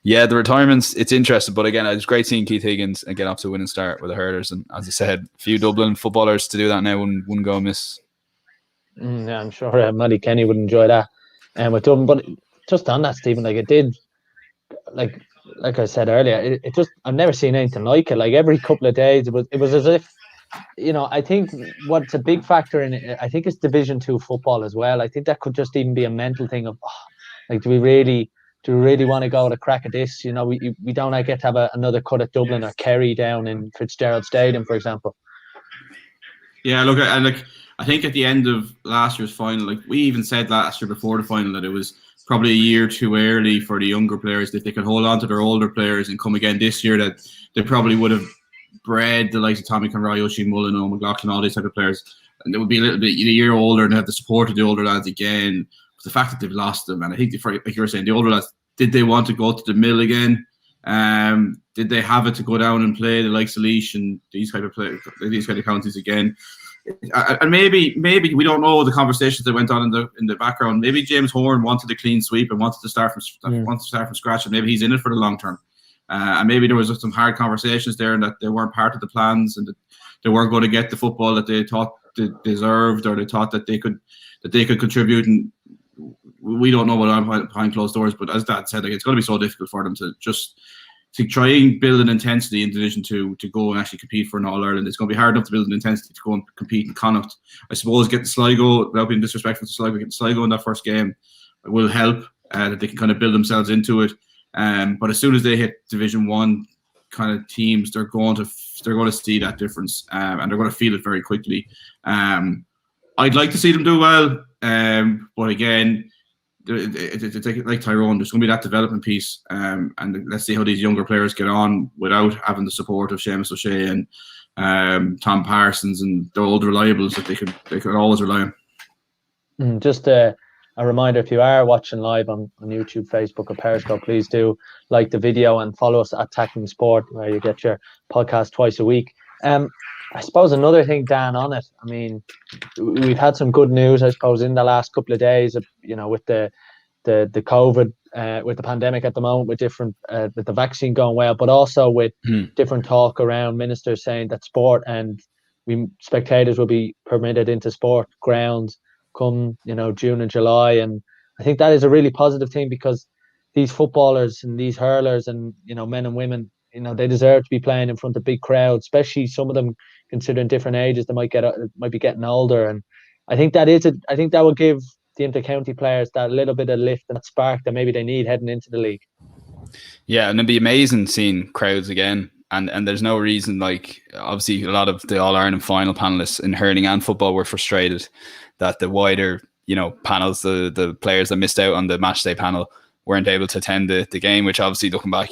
yeah, the retirements, it's interesting, but again, it's great seeing Keith Higgins and get off to a winning start with the hurlers, and as I said, a few Dublin footballers to do that now wouldn't go amiss. Yeah, I'm sure Matty Kenny would enjoy that. With Dublin, but just on that, Stephen, like, it did. Like I said earlier, it just, I've never seen anything like it. Like, every couple of days, it was as if, you know, I think what's a big factor in it, I think it's Division 2 football as well. I think that could just even be a mental thing of, like, do we really want to go at a crack at this? You know, we don't get to have another cut at Dublin or Kerry down in Fitzgerald Stadium, for example. Yeah, look, I think at the end of last year's final, like, we even said last year before the final that it was probably a year too early for the younger players. If they could hold on to their older players and come again this year, that they probably would have bred the likes of Tommy Conroy, Oisin Mullen, Owen McLaughlin, all these type of players, and they would be a little bit a year older and have the support of the older lads again. But the fact that they've lost them, and I think, like you were saying, the older lads, did they want to go to the mill again? Did they have it to go down and play the likes of Laois and these kind of counties again? and maybe we don't know the conversations that went on in the background. Maybe James Horn wanted a clean sweep and wanted to start from scratch, and maybe he's in it for the long term. And maybe there was some hard conversations there, and that they weren't part of the plans, and that they weren't going to get the football that they thought they deserved, or they thought that they could contribute. And we don't know what I'm behind closed doors. But as Dad said, like, it's going to be so difficult for them to try and build an intensity in Division 2 to go and actually compete for an All-Ireland. It's going to be hard enough to build an intensity to go and compete in Connacht. I suppose getting Sligo, without being disrespectful to Sligo, getting Sligo in that first game will help, that they can kind of build themselves into it. But as soon as they hit Division 1 kind of teams, they're going to see that difference, and they're going to feel it very quickly. I'd like to see them do well, but again, it's like Tyrone, there's going to be that development piece, and let's see how these younger players get on without having the support of Seamus O'Shea and Tom Parsons and the old reliables that they could always rely on. Just a reminder, if you are watching live on YouTube, Facebook, or Periscope, please do like the video and follow us at Tackling Sport, where you get your podcast twice a week. I suppose another thing, Dan, on it, I mean, we've had some good news, I suppose, in the last couple of days, with the COVID, with the pandemic at the moment, with the vaccine going well, but also with different talk around ministers saying that sport and spectators will be permitted into sport grounds come, June and July. And I think that is a really positive thing, because these footballers and these hurlers and, men and women, they deserve to be playing in front of big crowds, especially some of them considering different ages. They might be getting older, and I think that will give the inter-county players that little bit of lift and that spark that maybe they need heading into the league. Yeah, and it'd be amazing seeing crowds again. And there's no reason, like, obviously a lot of the All-Ireland final panelists in hurling and football were frustrated that the wider, panels, the players that missed out on the matchday panel weren't able to attend the game, which obviously, looking back,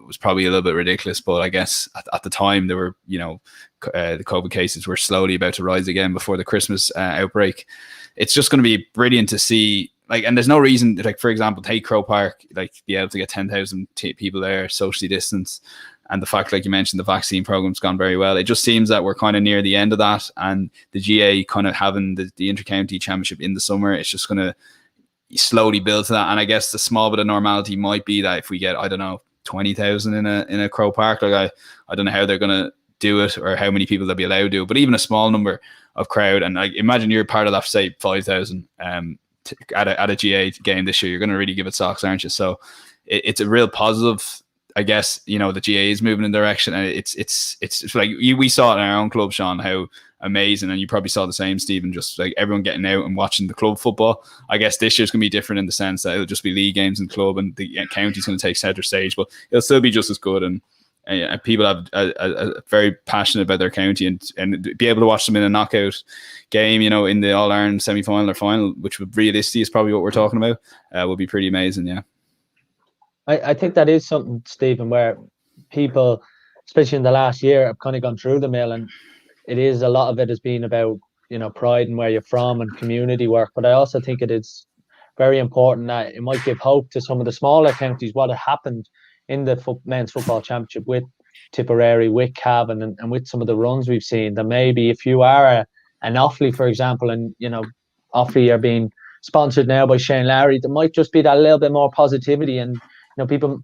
was probably a little bit ridiculous. But I guess at the time, there were, the COVID cases were slowly about to rise again before the Christmas outbreak. It's just going to be brilliant to see, like, and there's no reason, like, for example, take Croke Park, like, be able to get 10,000 people there, socially distanced. And the fact, like you mentioned, the vaccine program's gone very well. It just seems that we're kind of near the end of that, and the GA kind of having the inter-county championship in the summer, it's just going to slowly build to that. And I guess the small bit of normality might be that if we get, I don't know, 20,000 in a Croke Park, like I don't know how they're going to do it or how many people they'll be allowed to do, but even a small number of crowd, and like, imagine you're part of that, say 5,000 at a GA game this year, you're going to really give it socks, aren't you? So it's a real positive. I guess, the GA is moving in direction, and it's like we saw it in our own club, Sean, how amazing, and you probably saw the same, Stephen, just like everyone getting out and watching the club football. I guess this year's going to be different in the sense that it'll just be league games and club, and the county's going to take center stage, but it'll still be just as good. And people have a very passionate about their county, and be able to watch them in a knockout game, in the All-Ireland semi-final or final, which would realistically is probably what we're talking about, would be pretty amazing. Yeah. I think that is something, Stephen, where people, especially in the last year, have kind of gone through the mill, and it is, a lot of it has been about, pride and where you're from and community work. But I also think it is very important that it might give hope to some of the smaller counties what had happened in the men's football championship with Tipperary, with Cavan, and with some of the runs we've seen. That maybe if you are an Offaly, for example, and Offaly are being sponsored now by Shane Lowry, there might just be that little bit more positivity. And people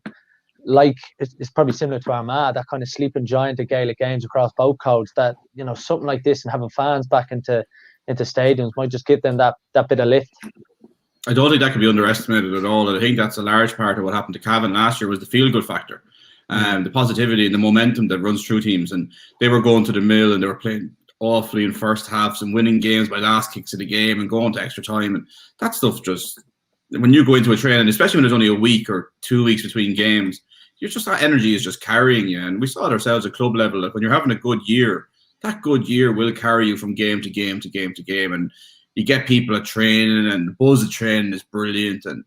like, it's probably similar to Armagh, that kind of sleeping giant of Gaelic games across both codes, that something like this and having fans back into stadiums might just give them that bit of lift. I don't think that can be underestimated at all. I think that's a large part of what happened to Cavan last year was the feel-good factor, and the positivity and the momentum that runs through teams. And they were going to the mill, and they were playing awfully in first halves and winning games by last kicks of the game and going to extra time. And that stuff, just when you go into a training, especially when there's only a week or 2 weeks between games, you're just, that energy is just carrying you. And we saw it ourselves at club level. Like, when you're having a good year, that good year will carry you from game to game to game to game. And you get people at training, and the buzz of training is brilliant, and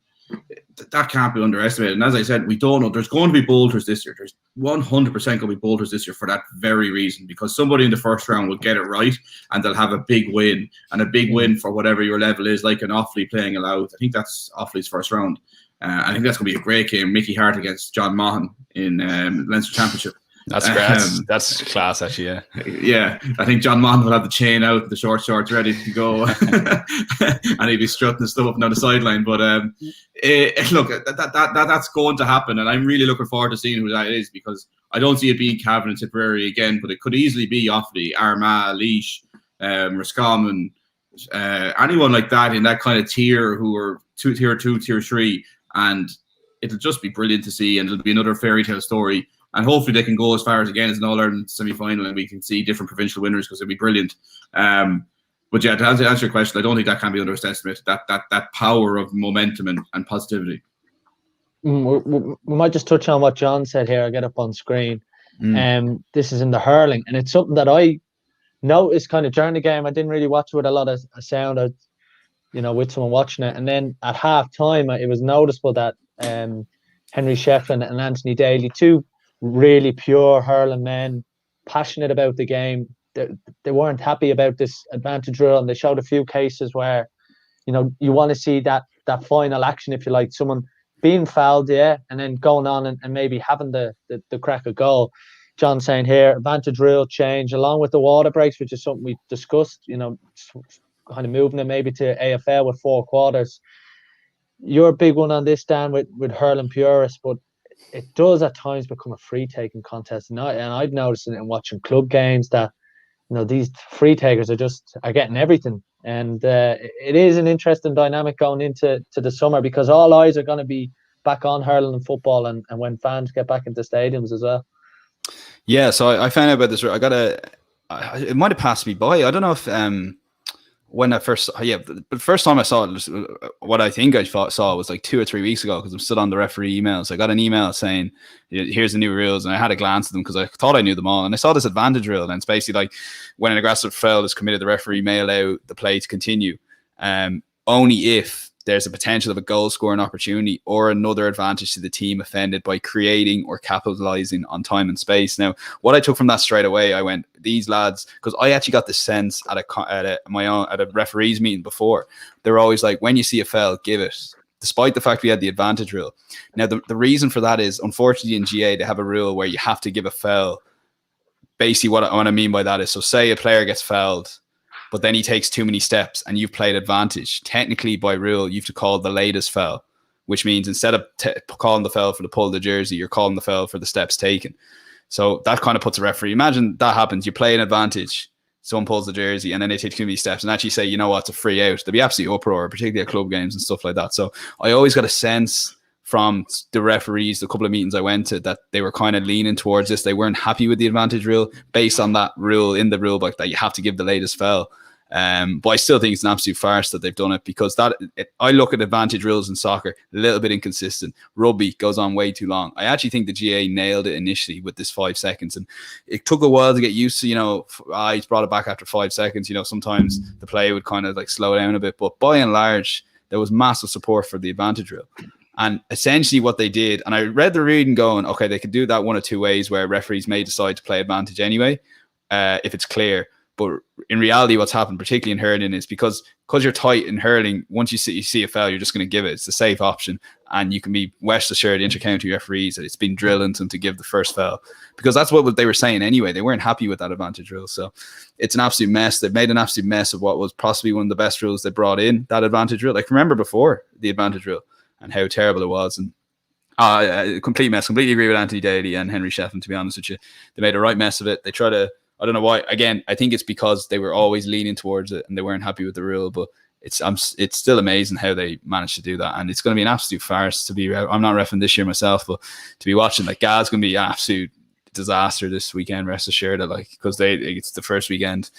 that can't be underestimated. And as I said, we don't know. There's going to be bolters this year. There's 100% going to be bolters this year for that very reason, because somebody in the first round will get it right, and they'll have a big win, and a big win for whatever your level is, like an Offaly playing a Louth. I think that's Offaly's first round. I think that's going to be a great game. Mickey Hart against John Maughan in Leinster Championship. That's class, actually. Yeah. Yeah, I think John Mahon will have the chain out, the short shorts ready to go, and he'd be strutting his stuff up and down the sideline. But look, that's going to happen, and I'm really looking forward to seeing who that is, because I don't see it being Cavan and Tipperary again, but it could easily be Offaly, Armagh, Laois, Roscommon, anyone like that in that kind of tier who are tier 2, tier 3, and it'll just be brilliant to see, and it'll be another fairy tale story. And hopefully they can go as far as again as an All-Ireland semi-final, and we can see different provincial winners, because it'll be brilliant. But yeah, to answer your question, I don't think that can be underestimated. That power of momentum and positivity. We might just touch on what John said here. I'll get up on screen. This is in the hurling, and it's something that I noticed kind of during the game. I didn't really watch it with a lot of sound, with someone watching it. And then at half time, it was noticeable that Henry Shefflin and Anthony Daly, two really pure hurling men, passionate about the game, they weren't happy about this advantage rule, and they showed a few cases where you want to see that final action, if you like, someone being fouled, and then going on and maybe having the crack of goal. John saying here, advantage rule change along with the water breaks, which is something we discussed, kind of moving it maybe to AFL with 4 quarters. You're a big one on this, Dan, with hurling purists, but it does at times become a free taking contest. And I've noticed it in watching club games that these free takers are getting everything. And it is an interesting dynamic going into the summer, because all eyes are going to be back on hurling and football, and when fans get back into stadiums as well. Yeah, so I found out about this. It might have passed me by. I don't know if when I first, but the first time I saw it, what I think I saw was like 2 or 3 weeks ago, because I'm still on the referee emails. I got an email saying, here's the new rules, and I had a glance at them because I thought I knew them all, and I saw this advantage rule, and it's basically like when an aggressive foul is committed, the referee may allow the play to continue only if there's a potential of a goal scoring opportunity or another advantage to the team offended by creating or capitalizing on time and space. Now, what I took from that straight away, I went, these lads, because I actually got the sense at a referees meeting before, they're always like, when you see a foul, give it, despite the fact we had the advantage rule. Now, the reason for that is, unfortunately, in GA, they have a rule where you have to give a foul. Basically, what I mean by that is, so say a player gets fouled, but then he takes too many steps and you've played advantage. Technically, by rule, you have to call the latest foul, which means instead of calling the foul for the pull of the jersey, you're calling the foul for the steps taken. So that kind of puts a referee. Imagine that happens. You play an advantage, someone pulls the jersey, and then they take too many steps and actually say, you know what, it's a free out. There'll be absolute uproar, particularly at club games and stuff like that. So I always got a sense from the referees, the couple of meetings I went to, that they were kind of leaning towards this. They weren't happy with the advantage rule based on that rule in the rule book that you have to give the latest foul. But I still think it's an absolute farce that they've done it, because I look at advantage rules in soccer, a little bit inconsistent. Rugby goes on way too long. I actually think the GA nailed it initially with this 5 seconds, and it took a while to get used to, he's brought it back after 5 seconds. Sometimes the play would kind of like slow down a bit, but by and large, there was massive support for the advantage rule. And essentially what they did, and I read the reading going, okay, they could do that one of 2 ways, where referees may decide to play advantage anyway, if it's clear. But in reality, what's happened, particularly in hurling, is because you're tight in hurling, once you see a foul, you're just going to give it. It's the safe option. And you can be rest assured, inter-county referees, that it's been drilled into them to give the first foul. Because that's what they were saying anyway. They weren't happy with that advantage rule. So it's an absolute mess. They've made an absolute mess of what was possibly one of the best rules they brought in, that advantage rule. Like, remember before the advantage rule and how terrible it was. And complete mess. Completely agree with Anthony Daly and Henry Shefflin, to be honest with you. They made a right mess of it. They try to, I don't know why. Again, I think it's because they were always leaning towards it and they weren't happy with the rule. But it's still amazing how they managed to do that. And it's going to be an absolute farce to be. I'm not reffing this year myself, but to be watching, like, Gal's going to be an absolute disaster this weekend. Rest assured, because it's the first weekend.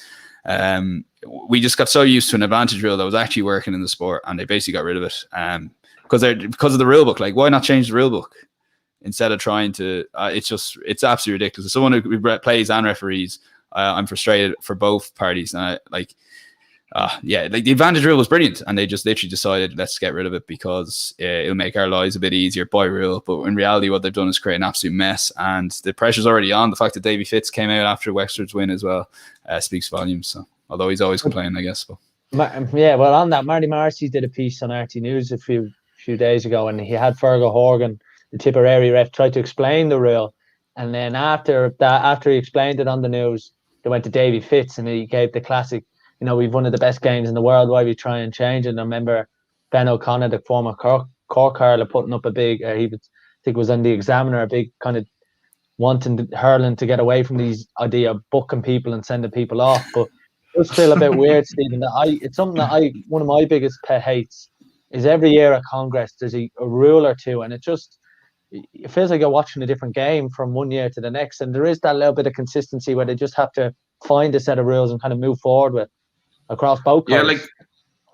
We just got so used to an advantage rule that was actually working in the sport, and they basically got rid of it. Because of the rule book. Like, why not change the rule book instead of trying to? It's absolutely ridiculous. As someone who plays and referees, I'm frustrated for both parties. And the advantage rule was brilliant, and they just literally decided, let's get rid of it because it'll make our lives a bit easier by rule. But in reality, what they've done is create an absolute mess, and the pressure's already on. The fact that Davy Fitz came out after Wexford's win as well speaks volumes. So, although he's always complaining, I guess. But well, on that, Marty Marcy did a piece on RT News a few days ago, and he had Fergal Horgan, the Tipperary ref, try to explain the rule, And then after he explained it on the news, they went to Davy Fitz and he gave the classic, we've one of the best games in the world, why we try and change it. And I remember Ben O'Connor, the former Cork hurler, putting up a big, I think it was on the Examiner, a big kind of wanting hurling to get away from these idea of booking people and sending people off. But it was still a bit weird, Stephen, it's something that one of my biggest pet hates is every year at Congress, there's a rule or two, and it feels like you're watching a different game from one year to the next. And there is that little bit of consistency where they just have to find a set of rules and kind of move forward with across both codes. Yeah, like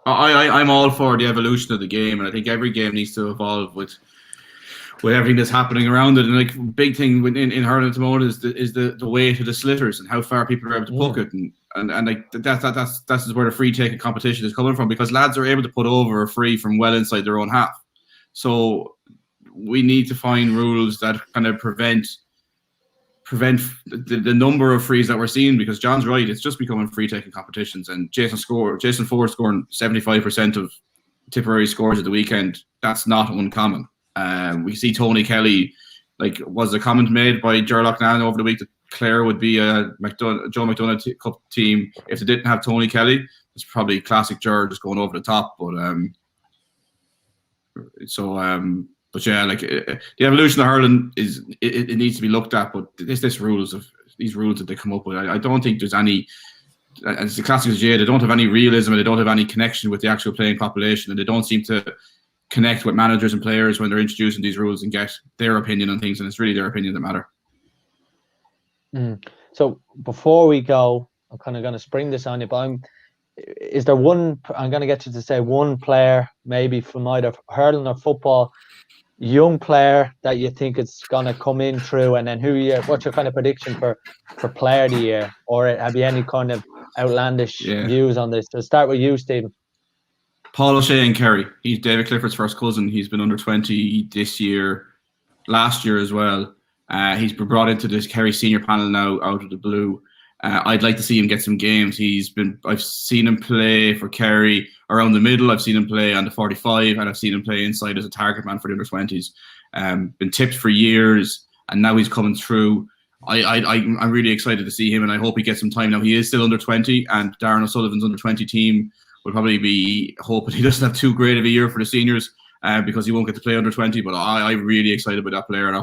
I'm all for the evolution of the game, and I think every game needs to evolve with everything that's happening around it. And like big thing in hurling at the moment is the weight of the slitters and how far people are able to book it, and like that's where the free taking competition is coming from, because lads are able to put over a free from well inside their own half. So we need to find rules that kind of prevent the number of frees that we're seeing, because John's right, it's just becoming free taking competitions. And Jason Ford scoring 75% of Tipperary scores at the weekend, that's not uncommon. We see Tony Kelly, like, was a comment made by Gerlach Nan over the week that Clare would be a Joe McDonagh Cup team if they didn't have Tony Kelly. It's probably classic Ger just going over the top, but But yeah, like the evolution of hurling it needs to be looked at. But these rules that they come up with, I don't think there's any. And it's the classic as they don't have any realism, and they don't have any connection with the actual playing population, and they don't seem to connect with managers and players when they're introducing these rules and get their opinion on things. And it's really their opinion that matter. So before we go, I'm kind of going to spring this on you, but I'm going to get you to say one player, maybe from either hurling or football, young player that you think is going to come in through, and then what's your kind of prediction for player of the year, or have you any kind of outlandish views on this? So start with you, Stephen. Paul O'Shea and Kerry. He's David Clifford's first cousin. He's been under 20 this year, last year as well. He's been brought into this Kerry senior panel now out of the blue. I'd like to see him get some games. I've seen him play for Kerry around the middle. I've seen him play on the 45, and I've seen him play inside as a target man for the under 20s. Been tipped for years, and now he's coming through. I'm really excited to see him, and I hope he gets some time now. He is still under 20, and Darren O'Sullivan's under 20 team will probably be hoping he doesn't have too great of a year for the seniors, because he won't get to play under 20. But I'm really excited about that player, and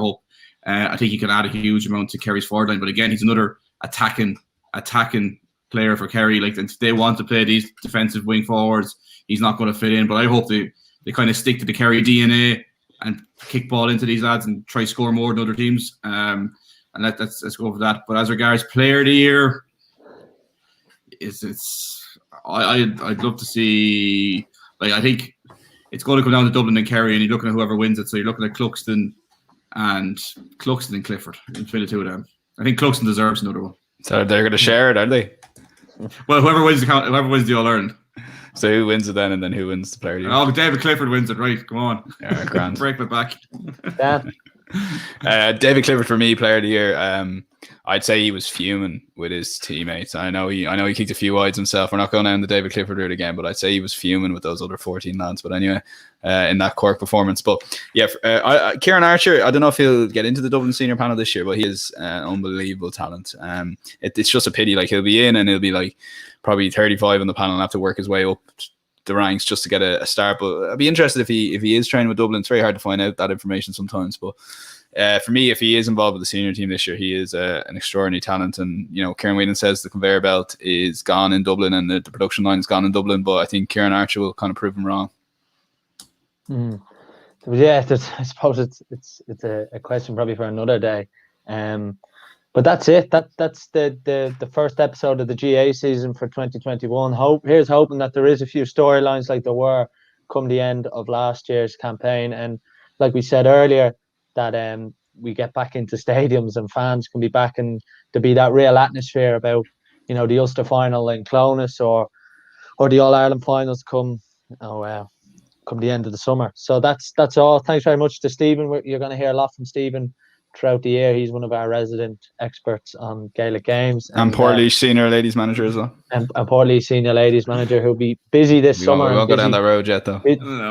I think he can add a huge amount to Kerry's forward line. But again, he's another attacking player for Kerry. Like, they want to play these defensive wing forwards, he's not going to fit in. But I hope they kind of stick to the Kerry DNA and kick ball into these lads and try score more than other teams. And let's go for that. But as regards player of the year, I'd love to see, like, I think it's going to come down to Dublin and Kerry, and you're looking at whoever wins it. So you're looking at Cluxton and Clifford between the two of them. I think Cluxton deserves another one. So they're going to share it, aren't they? Well, whoever wins the All Ireland. So who wins it then, and then who wins the player of the year? Oh, David Clifford wins it, right? Come on, grand. Break my back. David Clifford for me, player of the year. I'd say he was fuming with his teammates. I know he kicked a few wides himself. We're not going down the David Clifford route again, but I'd say he was fuming with those other 14 lads. But anyway, in that Cork performance. But yeah, Kieran Archer, I don't know if he'll get into the Dublin senior panel this year, but he is an unbelievable talent. It's just a pity, like, he'll be in and he'll be like probably 35 on the panel and have to work his way up the ranks just to get a start. But I'd be interested if he is training with Dublin. It's very hard to find out that information sometimes, but for me, if he is involved with the senior team this year, he is an extraordinary talent. And Kieran Whelan says the conveyor belt is gone in Dublin and the production line is gone in Dublin, but I think Kieran Archer will kind of prove him wrong. Yeah, I suppose it's a question probably for another day. But that's it. That's the first episode of the GA season for 2021. Here's hoping that there is a few storylines like there were come the end of last year's campaign, and like we said earlier, that we get back into stadiums and fans can be back, and to be that real atmosphere about the Ulster final in Clonus or the All Ireland finals come the end of the summer. So that's all. Thanks very much to Stephen. You're going to hear a lot from Stephen throughout the year. He's one of our resident experts on Gaelic games. And Portlaoise senior ladies manager as well. And Portlaoise senior ladies manager who'll be busy this summer. We won't go down that road yet, though.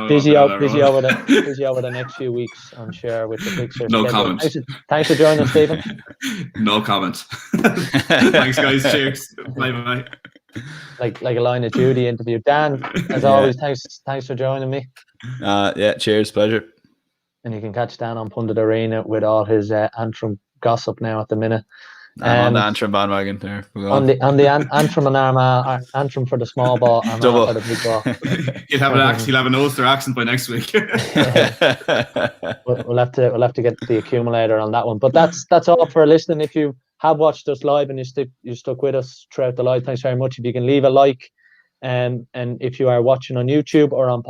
Busy over the next few weeks, I'm sure, with the fixtures. No comment. Thanks for joining us, Stephen. No comment. Thanks, guys. Cheers. Bye. Like a Line of Duty interview. Dan, as always, thanks for joining me. Yeah, cheers, pleasure. And you can catch Dan on Pundit Arena with all his Antrim gossip now at the minute. I'm on the Antrim bandwagon there. On the Antrim and Armagh, Antrim for the small ball, Armagh for the big ball. He'll have an Ulster accent by next week. We'll have to get the accumulator on that one. But that's all for listening. If you have watched us live and you stuck with us throughout the live, thanks very much. If you can leave a like, and if you are watching on YouTube or on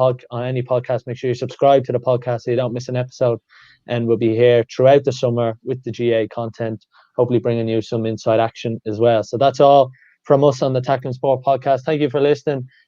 any podcast, make sure you subscribe to the podcast so you don't miss an episode. And we'll be here throughout the summer with the GA content, hopefully bringing you some inside action as well. So that's all from us on the Tackling Sport podcast. Thank you for listening.